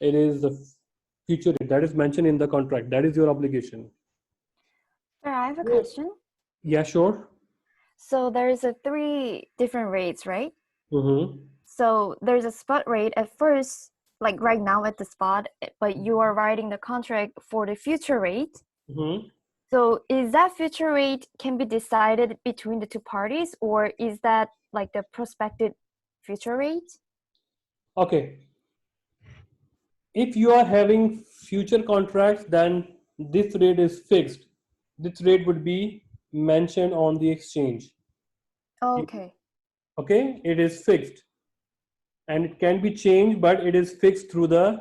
It is the future rate that is mentioned in the contract. That is your obligation. Sir, I have a question. Yeah, sure. So there's a 3 different rates, right? Mm-hmm. So there's a spot rate at first, like right now at the spot, but you are writing the contract for the future rate. Mm-hmm. So is that future rate can be decided between the two parties, or is that like the prospective future rate? Okay. If you are having future contracts, then this rate is fixed. This rate would be mentioned on the exchange. Okay. Okay, it is fixed and it can be changed, but it is fixed through there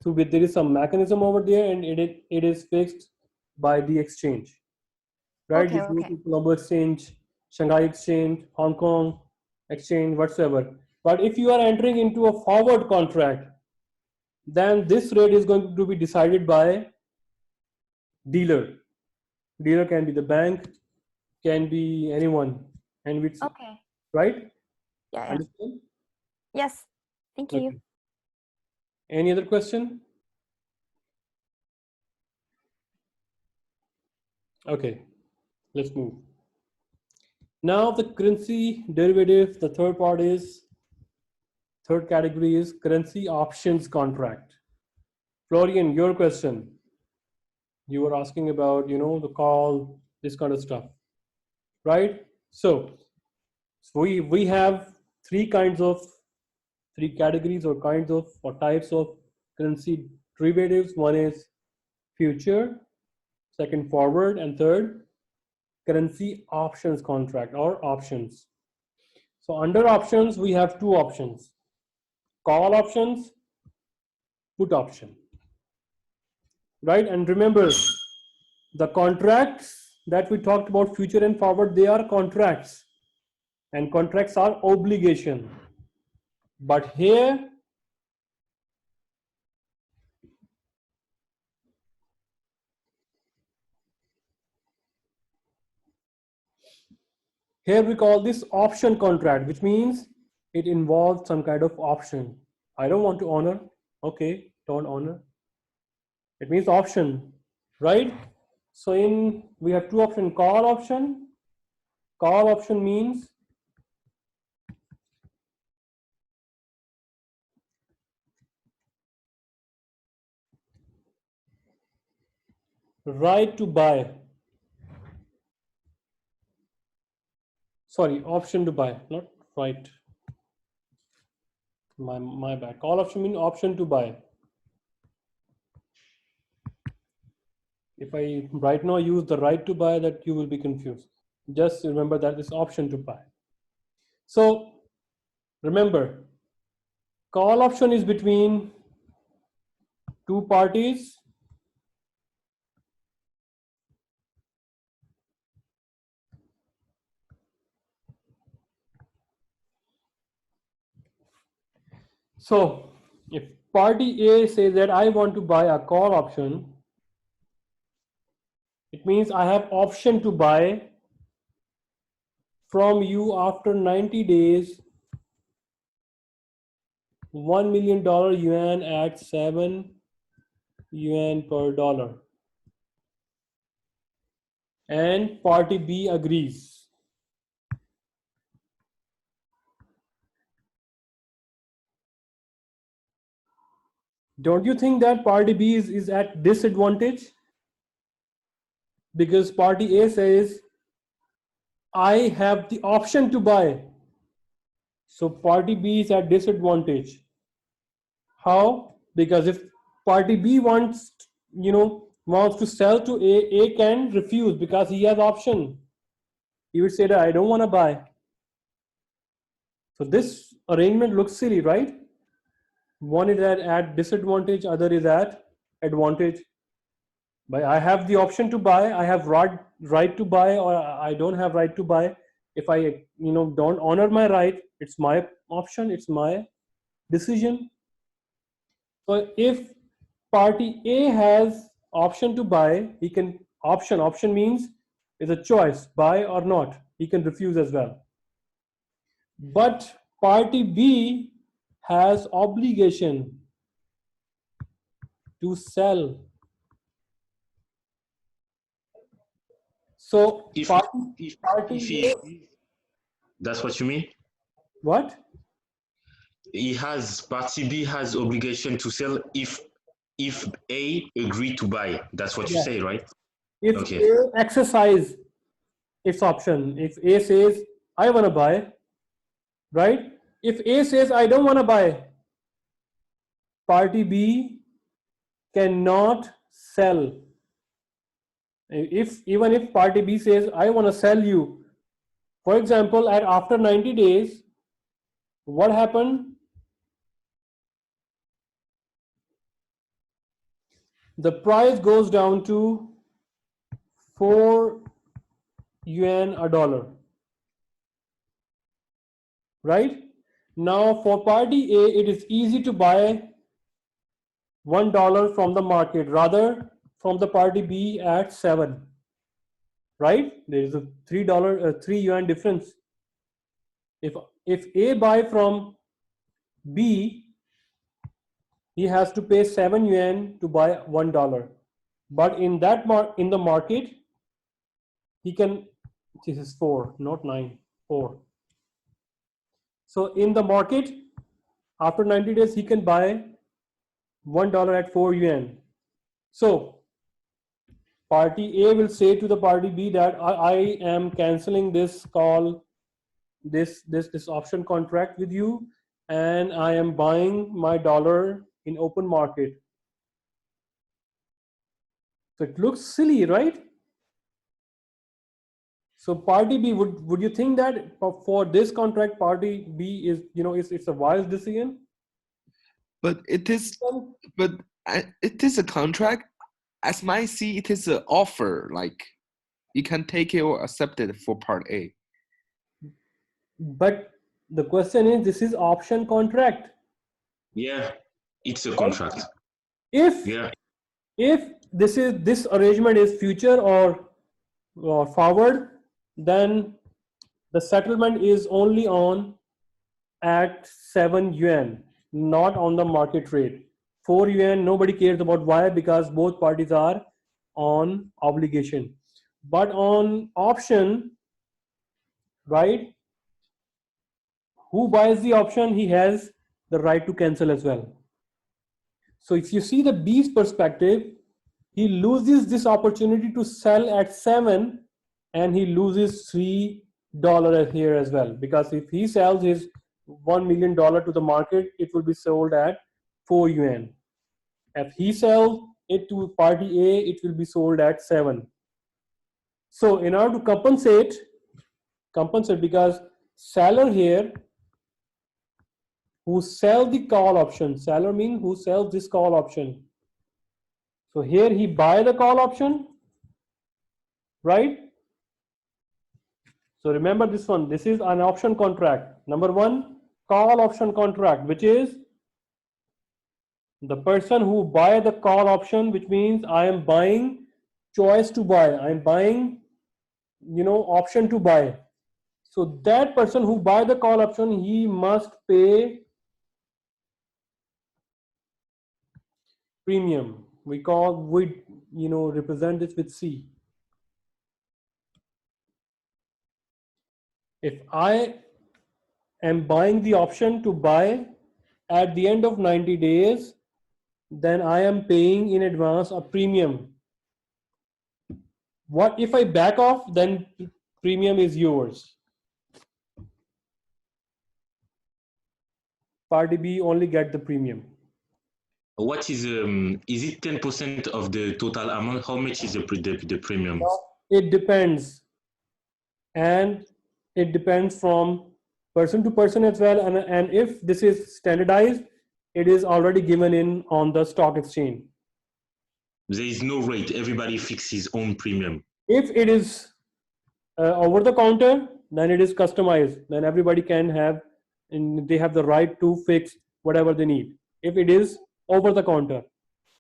is some mechanism over there, and it is fixed by the exchange. Right? Okay, If you go okay. to Colombo Exchange, Shanghai Exchange, Hong Kong Exchange, whatsoever. But if you are entering into a forward contract, then this rate is going to be decided by dealer. Dealer can be the bank, can be anyone, and which, Okay. right? Yeah, yeah. Understand? Yes. Thank you. Okay. Any other question? Okay, let's move. Now the currency derivative, the third category is currency options contract. Florian, your question. You were asking about, the call, this kind of stuff, right? So we have three categories or kinds of or types of currency derivatives. One is future, second forward, and third currency options contract or options. So under options, we have two options: call options, put option, right? And remember, the contracts that we talked about, future and forward, they are contracts, and contracts are obligation. But here we call this option contract, which means it involves some kind of option. I don't want to honor. Okay, don't honor. It means option, right? So we have two options: call option. Call option means right to buy. Sorry, option to buy, not right. My bad. Call option means option to buy. If I right now use the right to buy, that you will be confused. Just remember that it's option to buy. So remember, call option is between two parties. So if party A says that I want to buy a call option, it means I have option to buy from you after 90 days $1 million yuan at 7 yuan per dollar. And party B agrees. Don't you think that party B is at disadvantage? Because party A says, I have the option to buy. So party B is at disadvantage. How? Because if party B wants to sell to A can refuse because he has option. He would say that I don't want to buy. So this arrangement looks silly, right? One is at disadvantage, other is at advantage. But I have the option to buy, I have right to buy, or I don't have right to buy. If I don't honor my right, it's my option, it's my decision. So if party A has option to buy, he can option means is a choice, buy or not. He can refuse as well. But party B has obligation. to sell. So If party he, A, that's what you mean? what? Party B has obligation to sell if A agree to buy. That's what you Yeah. say, right? If Okay. A exercise its option, if A says I want to buy, right? If A says I don't want to buy, party B cannot sell. If even if party B says I want to sell you, for example, at after 90 days, what happened? The price goes down to 4 yuan a dollar, right? Now for party A, it is easy to buy $1 from the market, rather from the party B at 7, right? There is a $3, 3 yuan difference. If A buy from B, he has to pay 7 yuan to buy $1. But in the market, he can, this is 4, not 9, 4. So in the market, after 90 days, he can buy $1 at 4 yuan. So party A will say to the party B that I am canceling this call, this option contract with you, and I am buying my dollar in open market. So it looks silly, right? So party B, would you think that for this contract, party B is, it's a wise decision? But it is a contract. As my see, it is an offer. Like you can take it or accept it for part A. But the question is, this is option contract. Yeah, it's a contract. If Yeah. if this arrangement is future or forward, then the settlement is only on at 7 yuan, not on the market rate. 4 yuan, nobody cares about. Why? Because both parties are on obligation. But on option, right, who buys the option, he has the right to cancel as well. So if you see the B's perspective, he loses this opportunity to sell at 7, and he loses $3 here as well, because if he sells his $1 million to the market, it will be sold at 4 yuan. If he sells it to party A, it will be sold at 7. So in order to compensate, because seller here who sell the call option, seller means who sells this call option. So here he buy the call option, right? So remember this one, this is an option contract. Number 1, call option contract, which is the person who buy the call option, which means I am buying choice to buy. I am buying, option to buy. So that person who buy the call option, he must pay premium. We represent this with C. If I am buying the option to buy at the end of 90 days, then I am paying in advance a premium. What if I back off? Then premium is yours. Party B only get the premium. What is it 10% of the total amount? How much is the premium? It depends, and it depends from person to person as well. And if this is standardized, it is already given in on the stock exchange. There is no rate. Everybody fixes his own premium. If it is over the counter, then it is customized. Then everybody can have, and they have the right to fix whatever they need. If it is over the counter,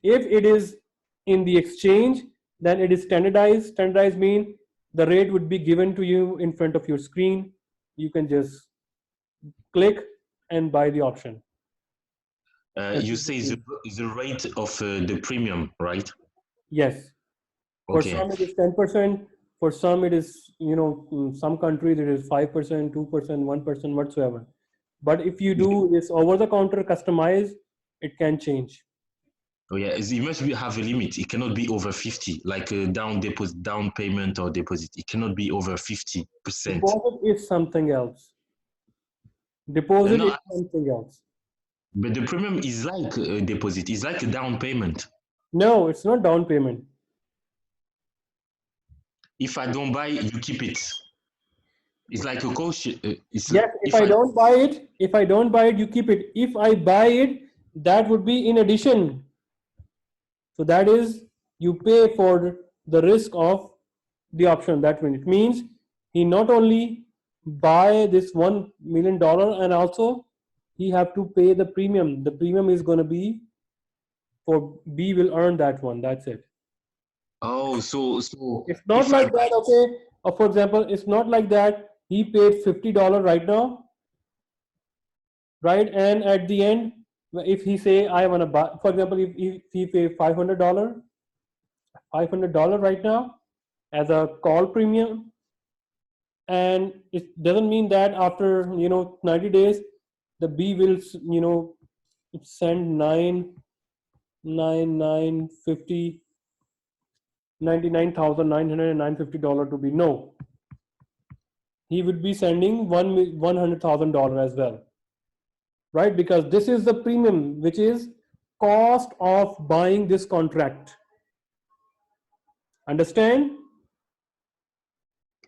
if it is in the exchange, then it is standardized. Standardized means the rate would be given to you in front of your screen. You can just click and buy the option. You say the rate of the premium, right? Yes. For Okay. some it is 10%. For some it is, in some countries it is 5%, 2%, 1%, whatsoever. But if you do this over the counter customize, it can change. Oh yeah, it must have a limit. It cannot be over 50, like a down payment or deposit. It cannot be over 50%. Deposit is something else. Deposit No, is something else. but the premium is like a deposit. It's like a down payment. No, it's not down payment. If I don't buy, you keep it. It's like a caution. Yes, if I don't buy it, you keep it. If I buy it, that would be in addition. So that is, you pay for the risk of the option. That means he not only buy this $1 million and also he have to pay the premium. The premium is going to be for B will earn that one. That's it. Oh, so It's not if like that. Okay. For example, it's not like that. He paid $50 right now, right? And at the end, if he say I want to buy, for example, if he pay $500 right now as a call premium, and it doesn't mean that after 90 days the B will send 9,950 $99,950 to be. No, he would be sending $100,000 as well, right? Because this is the premium, which is cost of buying this contract. Understand?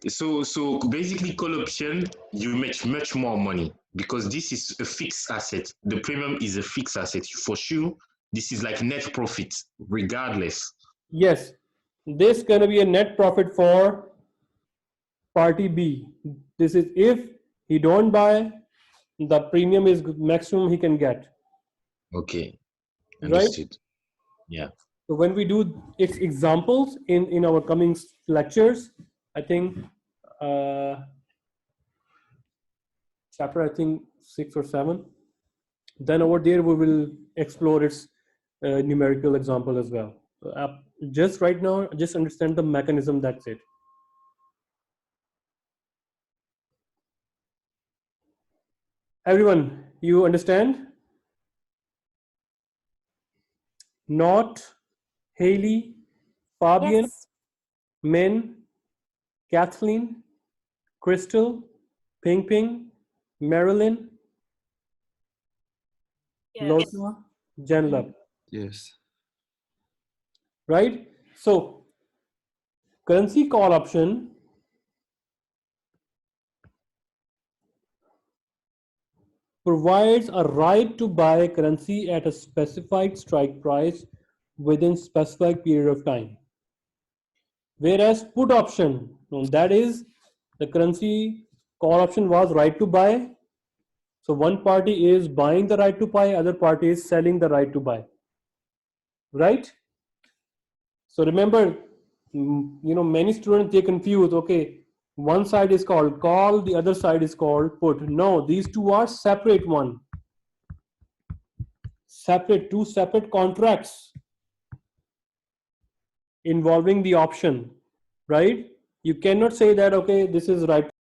So basically, call option, you make much more money because this is a fixed asset. The premium is a fixed asset for sure. This is like net profit, regardless. Yes, this gonna be a net profit for party B. This is if he don't buy, the premium is maximum he can get. Okay, Right? understood. Yeah. So when we do its examples in our coming lectures, I think chapter 6 or 7, then over there we will explore its numerical example as well. Just right now, just understand the mechanism, that's it. Everyone, you understand? Not Haley, Fabian, Yes. Min, Kathleen, Crystal, Ping Ping, Marilyn, Lota, Janlab. Yes. Right? So currency call option provides a right to buy currency at a specified strike price within specified period of time. Whereas put option, that is the currency call option was right to buy. So one party is buying the right to buy, other party is selling the right to buy. Right? So remember, many students, they confuse, okay, one side is called call, the other side is called put. No, these two are separate one. Two separate contracts involving the option, right? You cannot say that, okay, this is right to